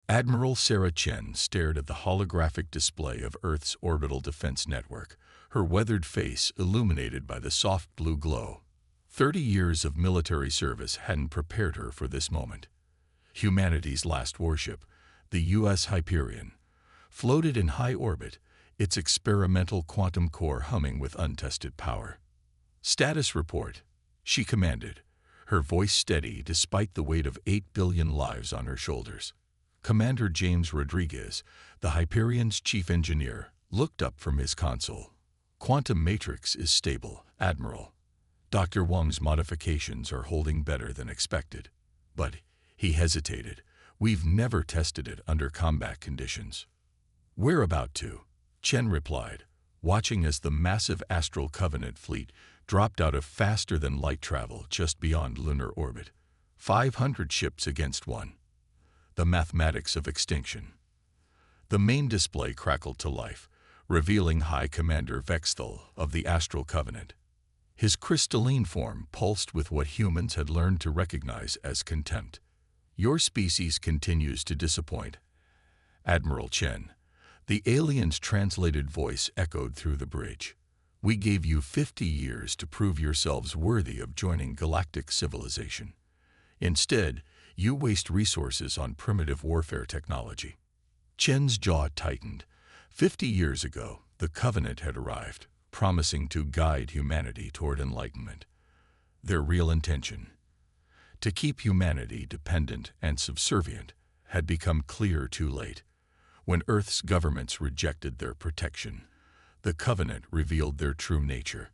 Admiral Sarah Chen stared at the holographic display of Earth's orbital defense network, her weathered face illuminated by the soft blue glow. 30 years of military service hadn't prepared her for this moment. Humanity's last warship, the U.S. Hyperion, floated in high orbit, its experimental quantum core humming with untested power. "Status report," she commanded, her voice steady despite the weight of 8 billion lives on her shoulders. Commander James Rodriguez, the Hyperion's chief engineer, looked up from his console. "Quantum matrix is stable, Admiral. Dr. Wang's modifications are holding better than expected." But he hesitated. "We've never tested it under combat conditions." "We're about to," Chen replied, watching as the massive Astral Covenant fleet dropped out of faster-than-light travel just beyond lunar orbit. 500 ships against one. The mathematics of extinction. The main display crackled to life, revealing High Commander Vexthal of the Astral Covenant. His crystalline form pulsed with what humans had learned to recognize as contempt. "Your species continues to disappoint, Admiral Chen." The alien's translated voice echoed through the bridge. "We gave you 50 years to prove yourselves worthy of joining galactic civilization. Instead, you waste resources on primitive warfare technology." Chen's jaw tightened. 50 years ago, the Covenant had arrived, promising to guide humanity toward enlightenment. Their real intention, to keep humanity dependent and subservient, had become clear too late. When Earth's governments rejected their protection, the Covenant revealed their true nature.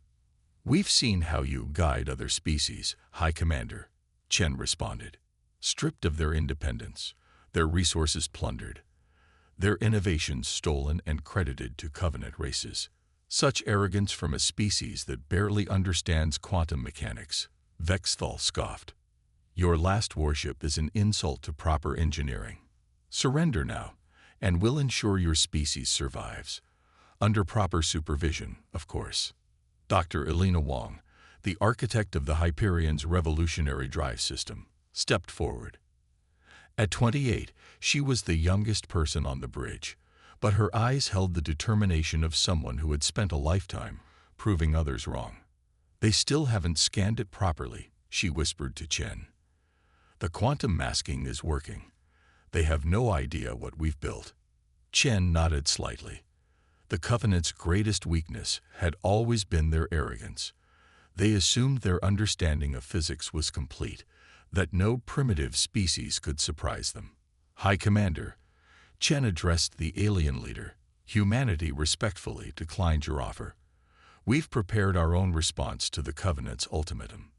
"We've seen how you guide other species, High Commander," Chen responded. "Stripped of their independence, their resources plundered, their innovations stolen and credited to Covenant races. Such arrogance from a species that barely understands quantum mechanics," Vexthal scoffed. "Your last warship is an insult to proper engineering. Surrender now, and we'll ensure your species survives. Under proper supervision, of course." Dr. Elena Wang, the architect of the Hyperion's revolutionary drive system, stepped forward. At 28, she was the youngest person on the bridge, but her eyes held the determination of someone who had spent a lifetime proving others wrong. "They still haven't scanned it properly," she whispered to Chen. "The quantum masking is working. They have no idea what we've built." Chen nodded slightly. The Covenant's greatest weakness had always been their arrogance. They assumed their understanding of physics was complete, that no primitive species could surprise them. "High Commander," Chen addressed the alien leader, "humanity respectfully declined your offer. We've prepared our own response to the Covenant's ultimatum."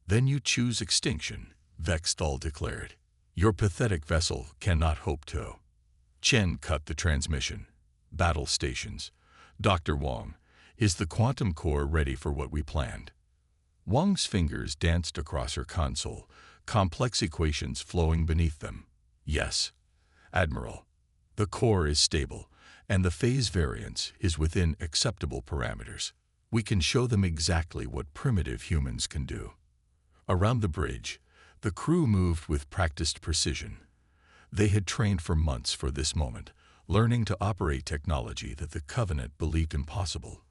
"Then you choose extinction," Vexthal declared. "Your pathetic vessel cannot hope to." Chen cut the transmission. "Battle stations. Dr. Wang, is the quantum core ready for what we planned?" Wang's fingers danced across her console, complex equations flowing beneath them. "Yes, Admiral. The core is stable, and the phase variance is within acceptable parameters. We can show them exactly what primitive humans can do." Around the bridge, the crew moved with practiced precision. They had trained for months for this moment, learning to operate technology that the Covenant believed impossible.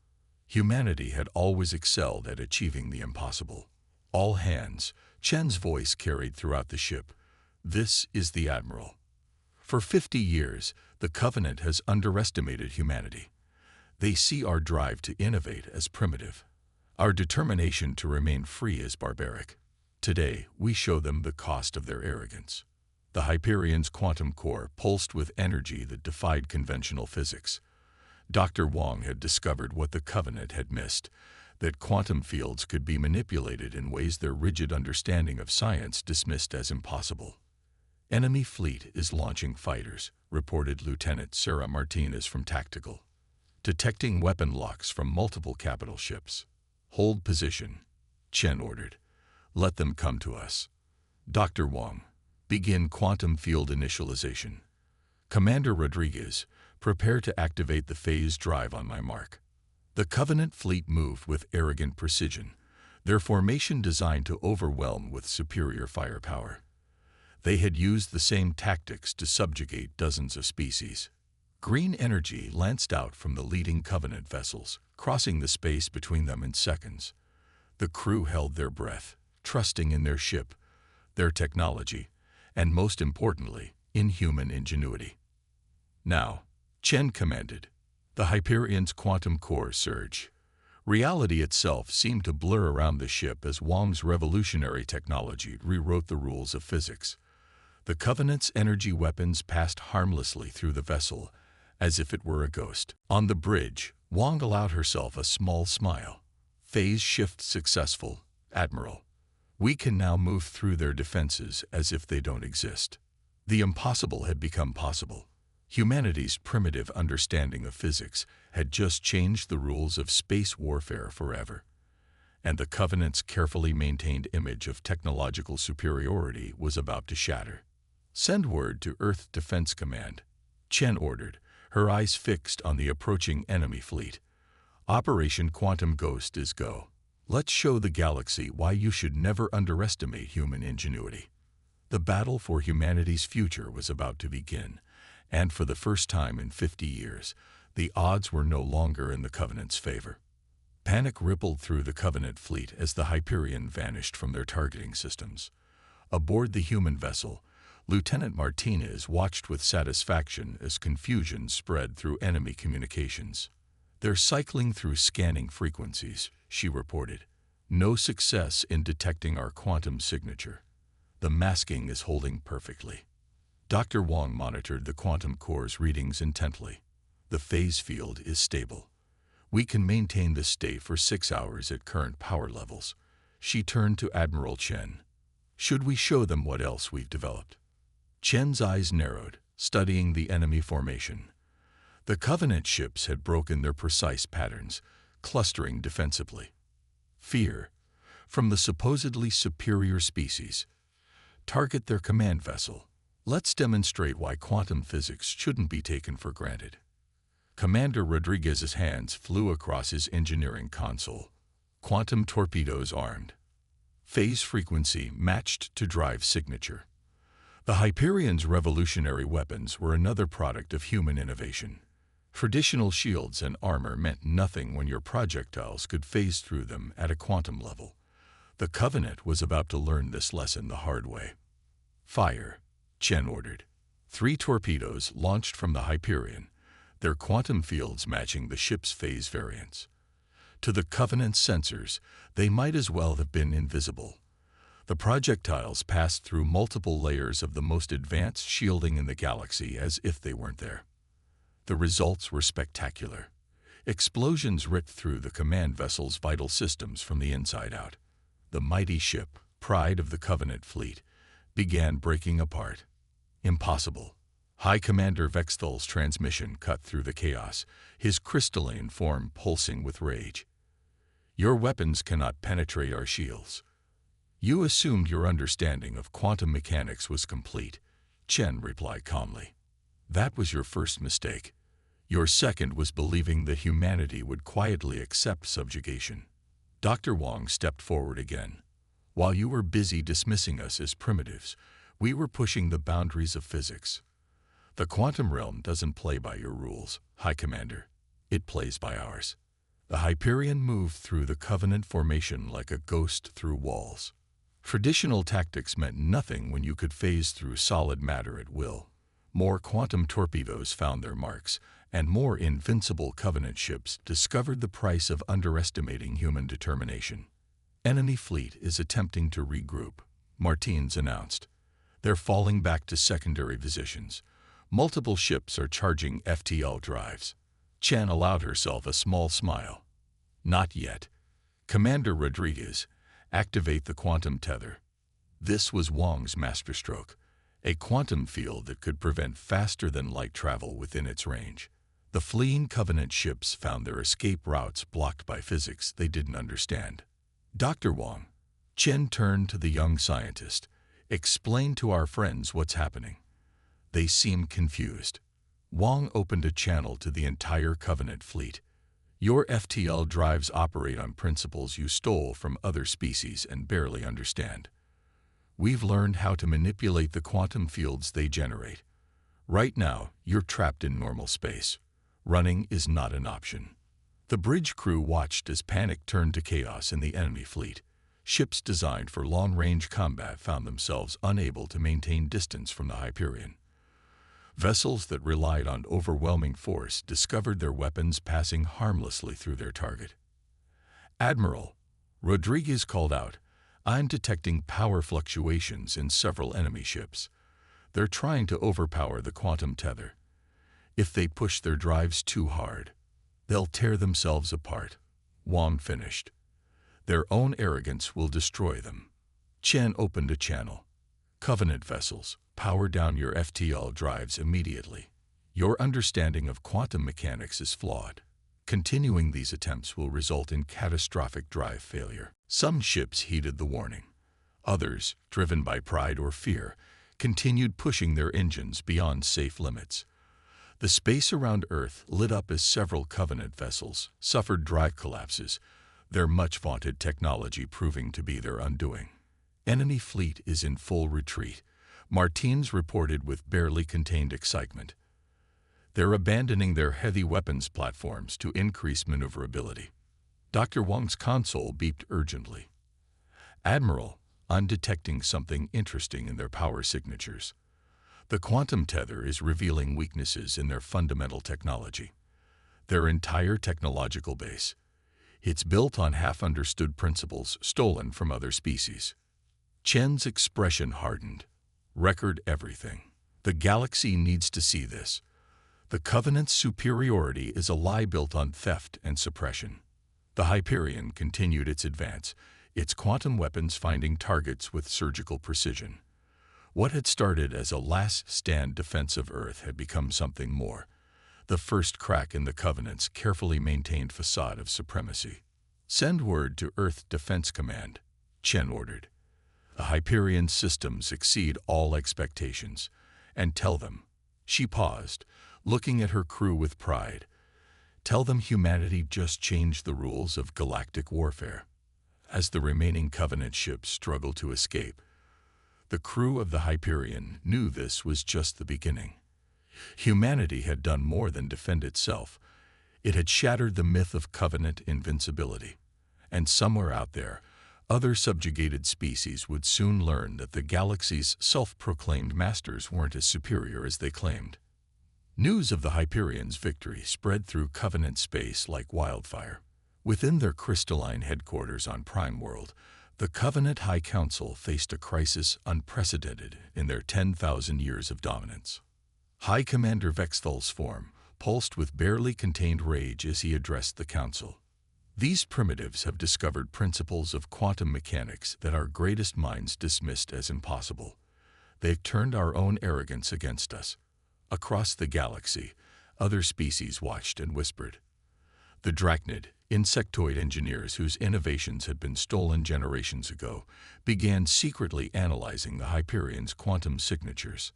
Humanity had always excelled at achieving the impossible. "All hands," Chen's voice carried throughout the ship. "This is the Admiral. For 50 years, the Covenant has underestimated humanity. They see our drive to innovate as primitive, our determination to remain free as barbaric. Today, we show them the cost of their arrogance." The Hyperion's quantum core pulsed with energy that defied conventional physics. Dr. Wang had discovered what the Covenant had missed, that quantum fields could be manipulated in ways their rigid understanding of science dismissed as impossible. "Enemy fleet is launching fighters," reported Lieutenant Sarah Martinez from Tactical. "Detecting weapon locks from multiple capital ships. Hold position," Chen ordered. "Let them come to us." Dr. Wang, begin quantum field initialization. Commander Rodriguez, prepare to activate the phase drive on my mark. The Covenant fleet moved with arrogant precision, their formation designed to overwhelm with superior firepower. They had used the same tactics to subjugate dozens of species. Green energy lanced out from the leading Covenant vessels, crossing the space between them in seconds. The crew held their breath, trusting in their ship, their technology, and most importantly, in human ingenuity. Now, Chen commanded. The Hyperion's quantum core surge. Reality itself seemed to blur around the ship as Wang's revolutionary technology rewrote the rules of physics. The Covenant's energy weapons passed harmlessly through the vessel, as if it were a ghost. On the bridge, Wang allowed herself a small smile. Phase shift successful, Admiral. We can now move through their defenses as if they don't exist. The impossible had become possible. Humanity's primitive understanding of physics had just changed the rules of space warfare forever. And the Covenant's carefully maintained image of technological superiority was about to shatter. Send word to Earth Defense Command, Chen ordered, her eyes fixed on the approaching enemy fleet. Operation Quantum Ghost is go. Let's show the galaxy why you should never underestimate human ingenuity. The battle for humanity's future was about to begin, and for the first time in 50 years, the odds were no longer in the Covenant's favor. Panic rippled through the Covenant fleet as the Hyperion vanished from their targeting systems. Aboard the human vessel, Lieutenant Martinez watched with satisfaction as confusion spread through enemy communications. "They're cycling through scanning frequencies," she reported. "No success in detecting our quantum signature. The masking is holding perfectly." Dr. Wang monitored the quantum core's readings intently. "The phase field is stable. We can maintain this state for 6 hours at current power levels." She turned to Admiral Chen. "Should we show them what else we've developed?" Chen's eyes narrowed, studying the enemy formation. The Covenant ships had broken their precise patterns, clustering defensively. Fear, from the supposedly superior species. Target their command vessel. Let's demonstrate why quantum physics shouldn't be taken for granted. Commander Rodriguez's hands flew across his engineering console. Quantum torpedoes armed. Phase frequency matched to drive signature. The Hyperion's revolutionary weapons were another product of human innovation. Traditional shields and armor meant nothing when your projectiles could phase through them at a quantum level. The Covenant was about to learn this lesson the hard way. "Fire," Chen ordered. 3 torpedoes launched from the Hyperion, their quantum fields matching the ship's phase variance. To the Covenant's sensors, they might as well have been invisible. The projectiles passed through multiple layers of the most advanced shielding in the galaxy as if they weren't there. The results were spectacular. Explosions ripped through the command vessel's vital systems from the inside out. The mighty ship, pride of the Covenant fleet, began breaking apart. Impossible. High Commander Vexthal's transmission cut through the chaos, his crystalline form pulsing with rage. "Your weapons cannot penetrate our shields." "You assumed your understanding of quantum mechanics was complete," Chen replied calmly. "That was your first mistake. Your second was believing that humanity would quietly accept subjugation." Dr. Wang stepped forward again. "While you were busy dismissing us as primitives, we were pushing the boundaries of physics. The quantum realm doesn't play by your rules, High Commander. It plays by ours." The Hyperion moved through the Covenant formation like a ghost through walls. Traditional tactics meant nothing when you could phase through solid matter at will. More quantum torpedoes found their marks, and more invincible Covenant ships discovered the price of underestimating human determination. "Enemy fleet is attempting to regroup," Martins announced. "They're falling back to secondary positions. Multiple ships are charging FTL drives." Chen allowed herself a small smile. "Not yet. Commander Rodriguez, activate the quantum tether." This was Wang's masterstroke, a quantum field that could prevent faster-than-light travel within its range. The fleeing Covenant ships found their escape routes blocked by physics they didn't understand. "Dr. Wang," Chen turned to the young scientist, "explain to our friends what's happening." They seemed confused. Wang opened a channel to the entire Covenant fleet. "Your FTL drives operate on principles you stole from other species and barely understand. We've learned how to manipulate the quantum fields they generate. Right now, you're trapped in normal space. Running is not an option." The bridge crew watched as panic turned to chaos in the enemy fleet. Ships designed for long-range combat found themselves unable to maintain distance from the Hyperion. Vessels that relied on overwhelming force discovered their weapons passing harmlessly through their target. "Admiral," Rodriguez called out, "I'm detecting power fluctuations in several enemy ships. They're trying to overpower the quantum tether. If they push their drives too hard, they'll tear themselves apart." Wang finished. "Their own arrogance will destroy them." Chen opened a channel. "Covenant vessels, power down your FTL drives immediately. Your understanding of quantum mechanics is flawed. Continuing these attempts will result in catastrophic drive failure." Some ships heeded the warning. Others, driven by pride or fear, continued pushing their engines beyond safe limits. The space around Earth lit up as several Covenant vessels suffered drive collapses, their much-vaunted technology proving to be their undoing. "Enemy fleet is in full retreat," Martins reported with barely contained excitement. "They're abandoning their heavy weapons platforms to increase maneuverability." Dr. Wang's console beeped urgently. "Admiral, I'm detecting something interesting in their power signatures. The quantum tether is revealing weaknesses in their fundamental technology. Their entire technological base. It's built on half-understood principles stolen from other species." Chen's expression hardened. "Record everything. The galaxy needs to see this. The Covenant's superiority is a lie built on theft and suppression." The Hyperion continued its advance, its quantum weapons finding targets with surgical precision. What had started as a last-stand defense of Earth had become something more, the first crack in the Covenant's carefully maintained facade of supremacy. "Send word to Earth Defense Command," Chen ordered. "The Hyperion systems exceed all expectations, and tell them." She paused, looking at her crew with pride. "Tell them humanity just changed the rules of galactic warfare." As the remaining Covenant ships struggled to escape, the crew of the Hyperion knew this was just the beginning. Humanity had done more than defend itself. It had shattered the myth of Covenant invincibility. And somewhere out there, other subjugated species would soon learn that the galaxy's self-proclaimed masters weren't as superior as they claimed. News of the Hyperion's victory spread through Covenant space like wildfire. Within their crystalline headquarters on Prime World, the Covenant High Council faced a crisis unprecedented in their 10,000 years of dominance. High Commander Vexthal's form pulsed with barely contained rage as he addressed the council. "These primitives have discovered principles of quantum mechanics that our greatest minds dismissed as impossible. They've turned our own arrogance against us." Across the galaxy, other species watched and whispered. The Drachnid, insectoid engineers whose innovations had been stolen generations ago, began secretly analyzing the Hyperion's quantum signatures.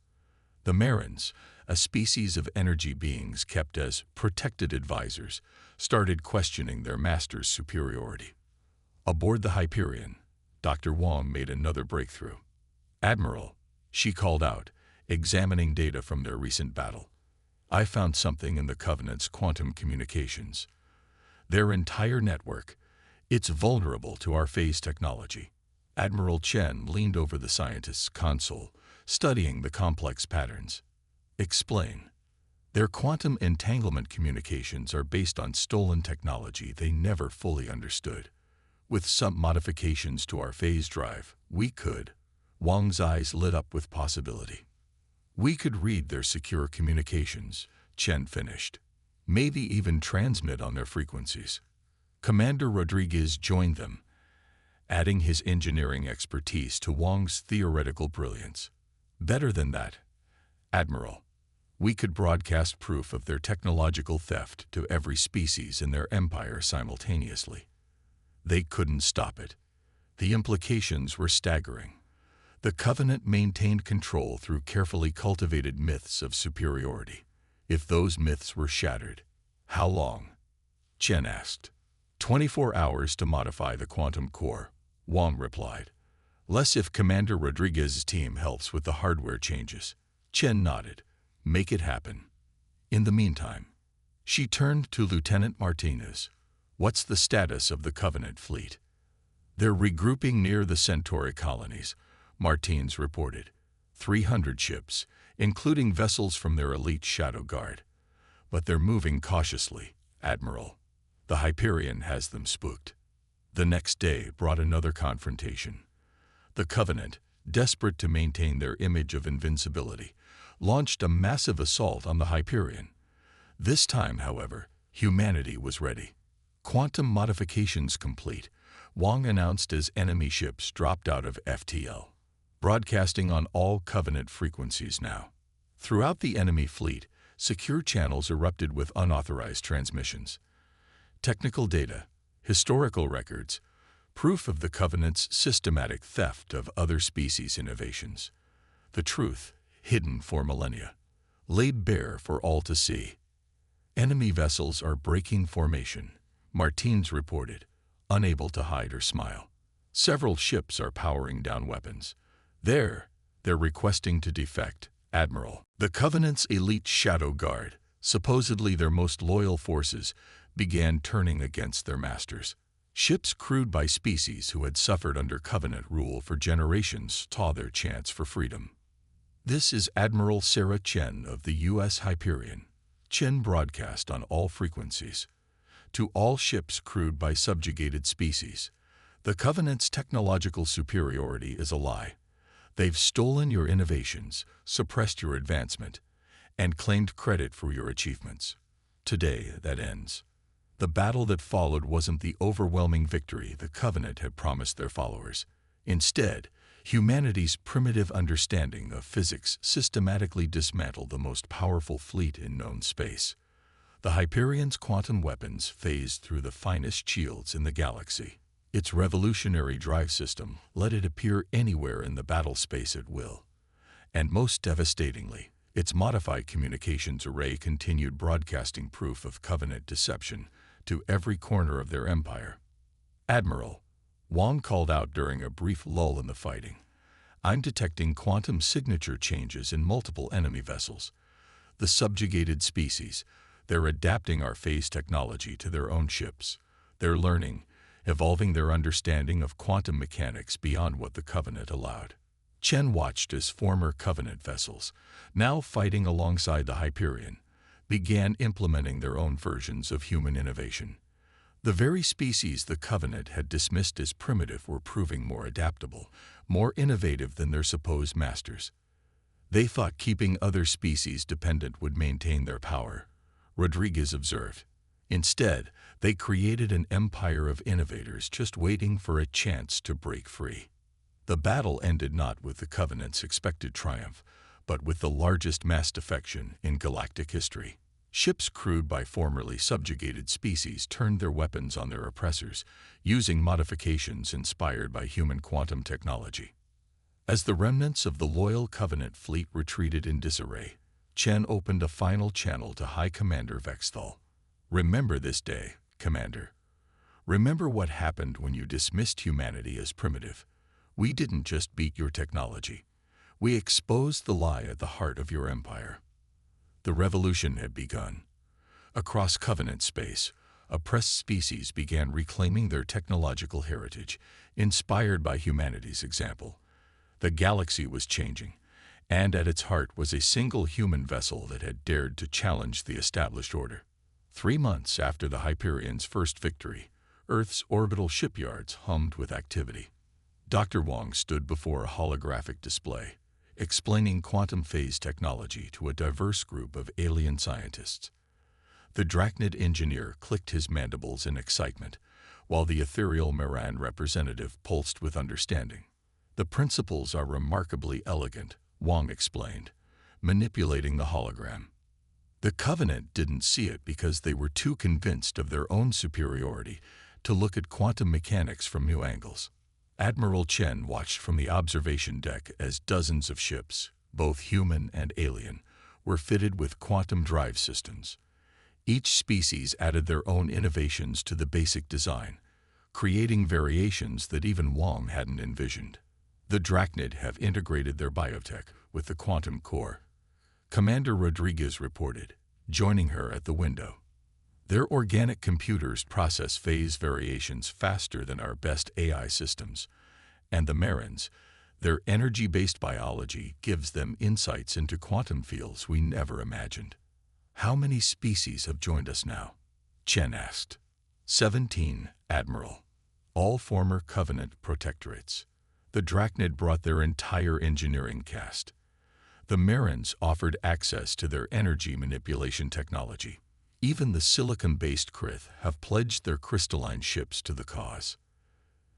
The Marins, a species of energy beings kept as protected advisors, started questioning their master's superiority. Aboard the Hyperion, Dr. Wang made another breakthrough. "Admiral," she called out, examining data from their recent battle. "I found something in the Covenant's quantum communications. Their entire network, it's vulnerable to our phase technology." Admiral Chen leaned over the scientist's console, studying the complex patterns. "Explain." "Their quantum entanglement communications are based on stolen technology they never fully understood. With some modifications to our phase drive, we could." Wang's eyes lit up with possibility. "We could read their secure communications," Chen finished. "Maybe even transmit on their frequencies." Commander Rodriguez joined them, adding his engineering expertise to Wang's theoretical brilliance. "Better than that, Admiral. We could broadcast proof of their technological theft to every species in their empire simultaneously." They couldn't stop it. The implications were staggering. The Covenant maintained control through carefully cultivated myths of superiority. If those myths were shattered, how long? Chen asked. 24 hours to modify the quantum core, Wang replied. Less if Commander Rodriguez's team helps with the hardware changes. Chen nodded. Make it happen. In the meantime, she turned to Lieutenant Martinez. What's the status of the Covenant fleet? They're regrouping near the Centauri colonies, Martins reported. 300 ships, including vessels from their elite Shadow Guard. But they're moving cautiously, Admiral. The Hyperion has them spooked. The next day brought another confrontation. The Covenant, desperate to maintain their image of invincibility, launched a massive assault on the Hyperion. This time, however, humanity was ready. Quantum modifications complete, Wong announced as enemy ships dropped out of FTL. Broadcasting on all Covenant frequencies now. Throughout the enemy fleet, secure channels erupted with unauthorized transmissions. Technical data, historical records, proof of the Covenant's systematic theft of other species' innovations. The truth, hidden for millennia, laid bare for all to see. Enemy vessels are breaking formation, Martins reported, unable to hide or smile. Several ships are powering down weapons. They're requesting to defect, Admiral. The Covenant's elite Shadow Guard, supposedly their most loyal forces, began turning against their masters. Ships crewed by species who had suffered under Covenant rule for generations saw their chance for freedom. This is Admiral Sarah Chen of the U.S. Hyperion. Chen broadcast on all frequencies. To all ships crewed by subjugated species, the Covenant's technological superiority is a lie. They've stolen your innovations, suppressed your advancement, and claimed credit for your achievements. Today, that ends. The battle that followed wasn't the overwhelming victory the Covenant had promised their followers. Instead, humanity's primitive understanding of physics systematically dismantled the most powerful fleet in known space. The Hyperion's quantum weapons phased through the finest shields in the galaxy. Its revolutionary drive system let it appear anywhere in the battle space at will. And most devastatingly, its modified communications array continued broadcasting proof of Covenant deception to every corner of their empire. Admiral, Wong called out during a brief lull in the fighting, I'm detecting quantum signature changes in multiple enemy vessels. The subjugated species, they're adapting our phase technology to their own ships. They're learning, evolving their understanding of quantum mechanics beyond what the Covenant allowed. Chen watched as former Covenant vessels, now fighting alongside the Hyperion, began implementing their own versions of human innovation. The very species the Covenant had dismissed as primitive were proving more adaptable, more innovative than their supposed masters. They thought keeping other species dependent would maintain their power, Rodriguez observed. Instead, they created an empire of innovators just waiting for a chance to break free. The battle ended not with the Covenant's expected triumph, but with the largest mass defection in galactic history. Ships crewed by formerly subjugated species turned their weapons on their oppressors, using modifications inspired by human quantum technology. As the remnants of the loyal Covenant fleet retreated in disarray, Chen opened a final channel to High Commander Vexthal. Remember this day, Commander. Remember what happened when you dismissed humanity as primitive. We didn't just beat your technology. We exposed the lie at the heart of your empire. The revolution had begun. Across Covenant space, oppressed species began reclaiming their technological heritage, inspired by humanity's example. The galaxy was changing, and at its heart was a single human vessel that had dared to challenge the established order. 3 months after the Hyperion's first victory, Earth's orbital shipyards hummed with activity. Dr. Wong stood before a holographic display, explaining quantum phase technology to a diverse group of alien scientists. The Drachnid engineer clicked his mandibles in excitement, while the ethereal Maran representative pulsed with understanding. The principles are remarkably elegant, Wong explained, manipulating the hologram. The Covenant didn't see it because they were too convinced of their own superiority to look at quantum mechanics from new angles. Admiral Chen watched from the observation deck as dozens of ships, both human and alien, were fitted with quantum drive systems. Each species added their own innovations to the basic design, creating variations that even Wong hadn't envisioned. The Drachnid have integrated their biotech with the quantum core, Commander Rodriguez reported, joining her at the window. Their organic computers process phase variations faster than our best AI systems, and the Marins, their energy-based biology gives them insights into quantum fields we never imagined. How many species have joined us now? Chen asked. 17, Admiral. All former Covenant protectorates. The Drachnid brought their entire engineering cast. The Marins offered access to their energy manipulation technology. Even the silicon-based Krith have pledged their crystalline ships to the cause.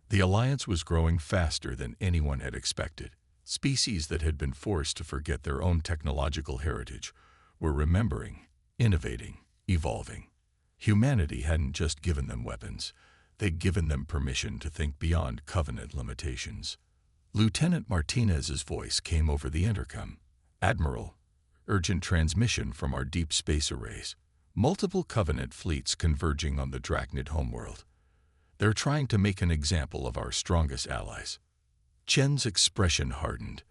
The alliance was growing faster than anyone had expected. Species that had been forced to forget their own technological heritage were remembering, innovating, evolving. Humanity hadn't just given them weapons, they'd given them permission to think beyond Covenant limitations. Lieutenant Martinez's voice came over the intercom. Admiral, urgent transmission from our deep space arrays. Multiple Covenant fleets converging on the Drachnid homeworld. They're trying to make an example of our strongest allies. Chen's expression hardened.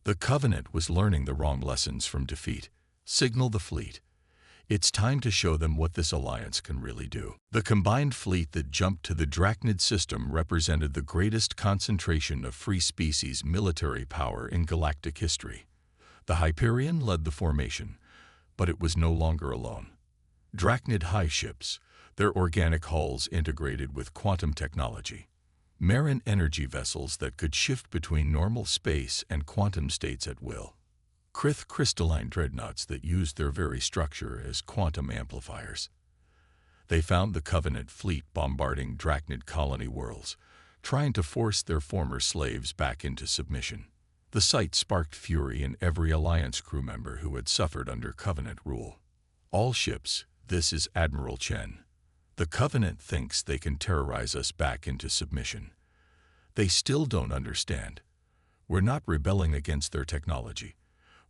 The Covenant was learning the wrong lessons from defeat. Signal the fleet. It's time to show them what this alliance can really do. The combined fleet that jumped to the Drachnid system represented the greatest concentration of free species military power in galactic history. The Hyperion led the formation, but it was no longer alone. Drachnid high ships, their organic hulls integrated with quantum technology. Marin energy vessels that could shift between normal space and quantum states at will. Krith crystalline dreadnoughts that used their very structure as quantum amplifiers. They found the Covenant fleet bombarding Drachnid colony worlds, trying to force their former slaves back into submission. The sight sparked fury in every Alliance crew member who had suffered under Covenant rule. All ships, this is Admiral Chen. The Covenant thinks they can terrorize us back into submission. They still don't understand. We're not rebelling against their technology.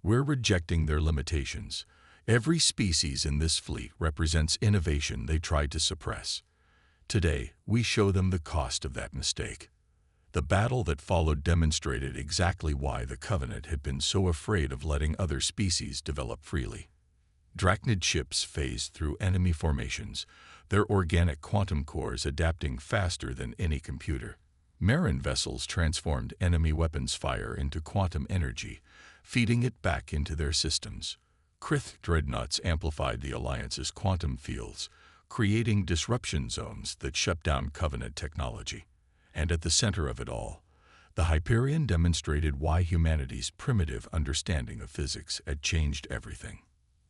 We're rejecting their limitations. Every species in this fleet represents innovation they tried to suppress. Today, we show them the cost of that mistake. The battle that followed demonstrated exactly why the Covenant had been so afraid of letting other species develop freely. Drachnid ships phased through enemy formations, their organic quantum cores adapting faster than any computer. Marin vessels transformed enemy weapons fire into quantum energy, feeding it back into their systems. Krith dreadnoughts amplified the Alliance's quantum fields, creating disruption zones that shut down Covenant technology. And at the center of it all, the Hyperion demonstrated why humanity's primitive understanding of physics had changed everything.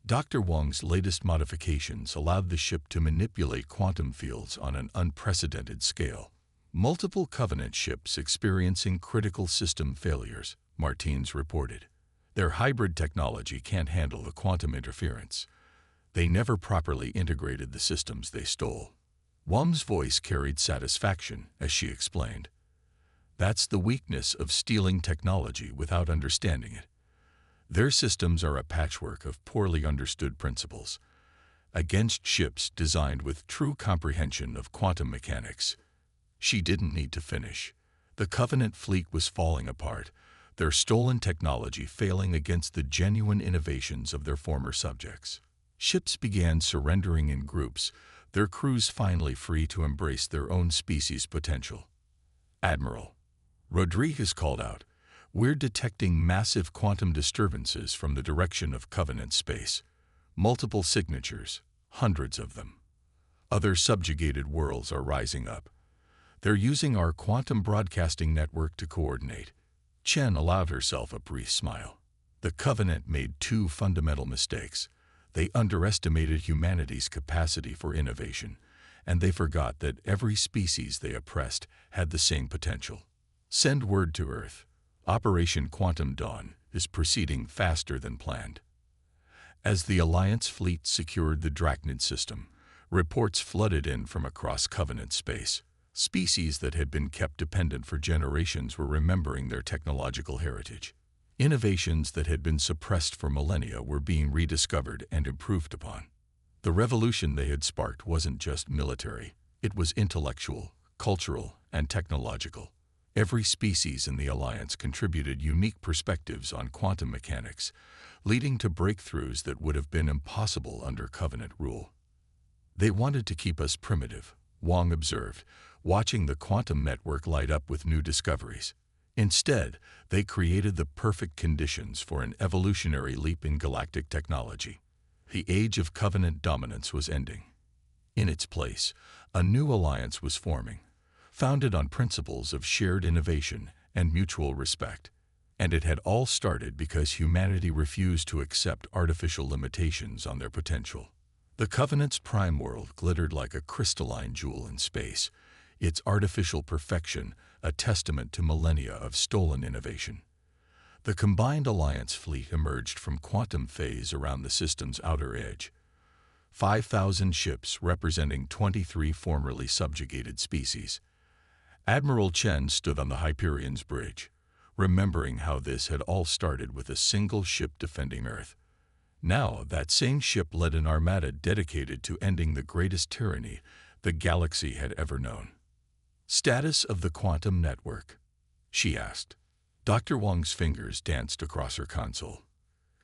Dr. Wong's latest modifications allowed the ship to manipulate quantum fields on an unprecedented scale. Multiple Covenant ships experiencing critical system failures, Martins reported. Their hybrid technology can't handle the quantum interference. They never properly integrated the systems they stole. Wong's voice carried satisfaction as she explained. That's the weakness of stealing technology without understanding it. Their systems are a patchwork of poorly understood principles, against ships designed with true comprehension of quantum mechanics. She didn't need to finish. The Covenant fleet was falling apart, their stolen technology failing against the genuine innovations of their former subjects. Ships began surrendering in groups, their crews finally free to embrace their own species' potential. Admiral, Rodriguez called out, we're detecting massive quantum disturbances from the direction of Covenant space. Multiple signatures, hundreds of them. Other subjugated worlds are rising up. They're using our quantum broadcasting network to coordinate. Chen allowed herself a brief smile. The Covenant made two fundamental mistakes. They underestimated humanity's capacity for innovation, and they forgot that every species they oppressed had the same potential. Send word to Earth. Operation Quantum Dawn is proceeding faster than planned. As the Alliance fleet secured the Drachnid system, reports flooded in from across Covenant space. Species that had been kept dependent for generations were remembering their technological heritage. Innovations that had been suppressed for millennia were being rediscovered and improved upon. The revolution they had sparked wasn't just military, it was intellectual, cultural, and technological. Every species in the Alliance contributed unique perspectives on quantum mechanics, leading to breakthroughs that would have been impossible under Covenant rule. They wanted to keep us primitive, Wong observed, watching the quantum network light up with new discoveries. Instead, they created the perfect conditions for an evolutionary leap in galactic technology. The age of Covenant dominance was ending. In its place, a new alliance was forming, founded on principles of shared innovation and mutual respect. And it had all started because humanity refused to accept artificial limitations on their potential. The Covenant's prime world glittered like a crystalline jewel in space, its artificial perfection a testament to millennia of stolen innovation. The combined Alliance fleet emerged from quantum phase around the system's outer edge. 5,000 ships representing 23 formerly subjugated species. Admiral Chen stood on the Hyperion's bridge, remembering how this had all started with a single ship defending Earth. Now, that same ship led an armada dedicated to ending the greatest tyranny the galaxy had ever known. "Status of the quantum network?" she asked. Dr. Wong's fingers danced across her console.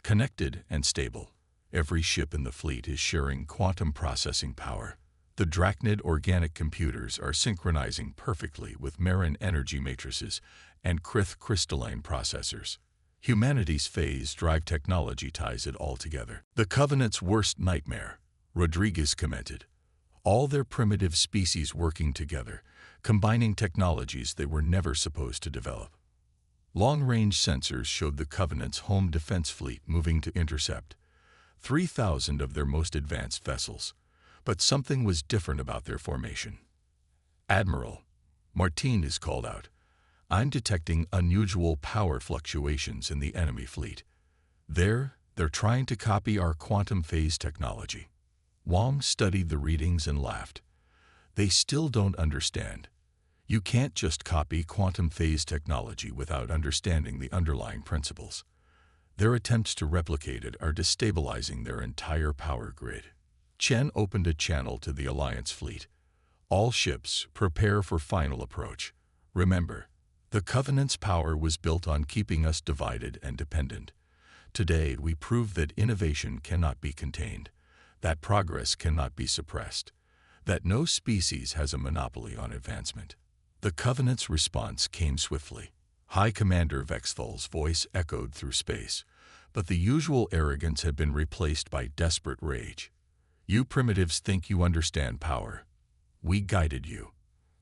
"Connected and stable. Every ship in the fleet is sharing quantum processing power. The Drachnid organic computers are synchronizing perfectly with Marin energy matrices and Krith crystalline processors. Humanity's phase drive technology ties it all together." "The Covenant's worst nightmare," Rodriguez commented. "All their primitive species working together, combining technologies they were never supposed to develop." Long-range sensors showed the Covenant's home defense fleet moving to intercept 3,000 of their most advanced vessels. But something was different about their formation. "Admiral," Martinez called out, "I'm detecting unusual power fluctuations in the enemy fleet. They're trying to copy our quantum phase technology." Wong studied the readings and laughed. "They still don't understand. You can't just copy quantum phase technology without understanding the underlying principles. Their attempts to replicate it are destabilizing their entire power grid." Chen opened a channel to the Alliance fleet. "All ships, prepare for final approach. Remember, the Covenant's power was built on keeping us divided and dependent. Today, we prove that innovation cannot be contained, that progress cannot be suppressed, that no species has a monopoly on advancement." The Covenant's response came swiftly. High Commander Vexthal's voice echoed through space, but the usual arrogance had been replaced by desperate rage. "You primitives think you understand power. We guided you.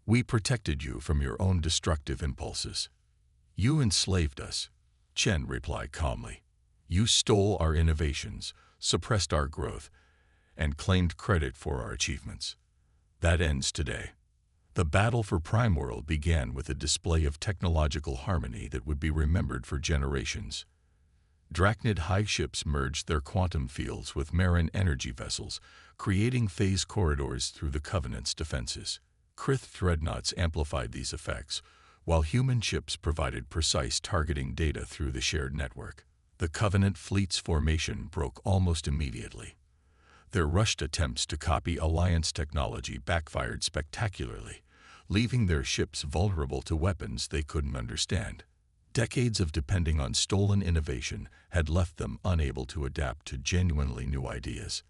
We protected you from your own destructive impulses. You enslaved us," Chen replied calmly. "You stole our innovations, suppressed our growth, and claimed credit for our achievements. That ends today." The battle for Prime World began with a display of technological harmony that would be remembered for generations. Drachnid high ships merged their quantum fields with Marin energy vessels, creating phase corridors through the Covenant's defenses. Krith dreadnoughts amplified these effects, while human ships provided precise targeting data through the shared network. The Covenant fleet's formation broke almost immediately. Their rushed attempts to copy Alliance technology backfired spectacularly, leaving their ships vulnerable to weapons they couldn't understand. Decades of depending on stolen innovation had left them unable to adapt to genuinely new ideas.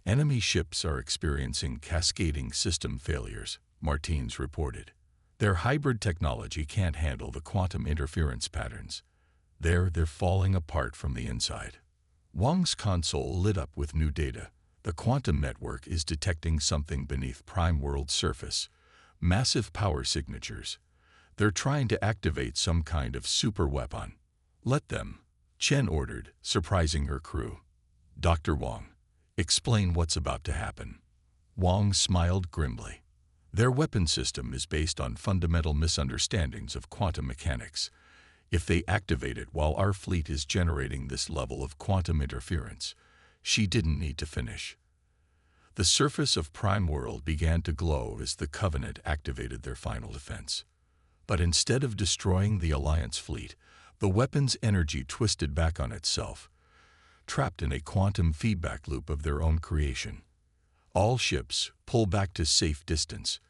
"Enemy ships are experiencing cascading system failures," Martinez reported. "Their hybrid technology can't handle the quantum interference patterns. They're falling apart from the inside." Wong's console lit up with new data. The quantum network is detecting something beneath Prime World's surface. Massive power signatures. They're trying to activate some kind of super weapon. "Let them," Chen ordered, surprising her crew. "Dr. Wong, explain what's about to happen." Wong smiled grimly. "Their weapon system is based on fundamental misunderstandings of quantum mechanics. If they activate it while our fleet is generating this level of quantum interference," she didn't need to finish. The surface of Prime World began to glow as the Covenant activated their final defense. But instead of destroying the Alliance fleet, the weapon's energy twisted back on itself, trapped in a quantum feedback loop of their own creation. "All ships, pull back to safe distance,"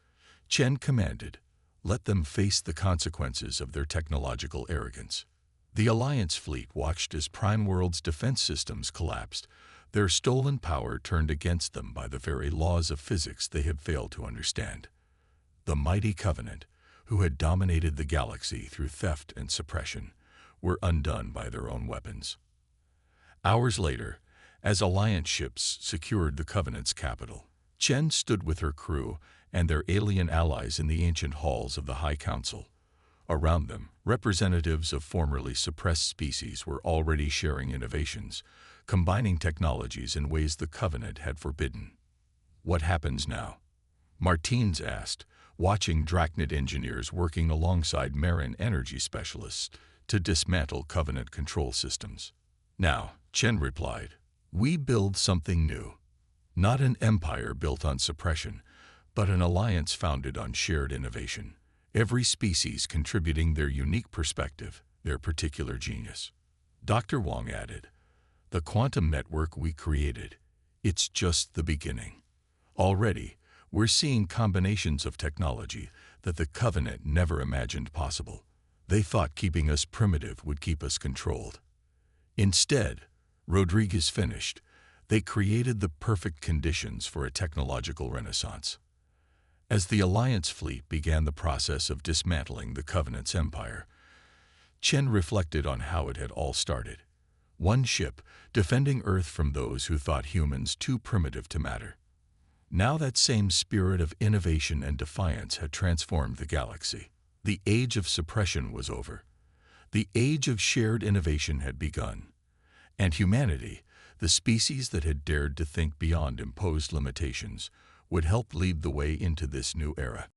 Chen commanded, Let them face the consequences of their technological arrogance. The Alliance fleet watched as Prime World's defense systems collapsed, their stolen power turned against them by the very laws of physics they had failed to understand. The mighty Covenant, who had dominated the galaxy through theft and suppression, were undone by their own weapons. Hours later, as Alliance ships secured the Covenant's capital, Chen stood with her crew and their alien allies in the ancient halls of the High Council. Around them, representatives of formerly suppressed species were already sharing innovations, combining technologies in ways the Covenant had forbidden. What happens now? Martins asked, watching Drachnid engineers working alongside Marin energy specialists to dismantle Covenant control systems. Now, Chen replied, we build something new. Not an empire built on suppression, but an alliance founded on shared innovation. Every species contributing their unique perspective, their particular genius. Dr. Wang added, the quantum network we created, it's just the beginning. Already, we're seeing combinations of technology that the Covenant never imagined possible. They thought keeping us primitive would keep us controlled. Instead, Rodriguez finished, they created the perfect conditions for a technological renaissance. As the Alliance fleet began the process of dismantling the Covenant's empire, Chen reflected on how it had all started. One ship defending Earth from those who thought humans too primitive to matter. Now that same spirit of innovation and defiance had transformed the galaxy. The age of suppression was over. The age of shared innovation had begun. And humanity, the species that had dared to think beyond imposed limitations, would help lead the way into this new era.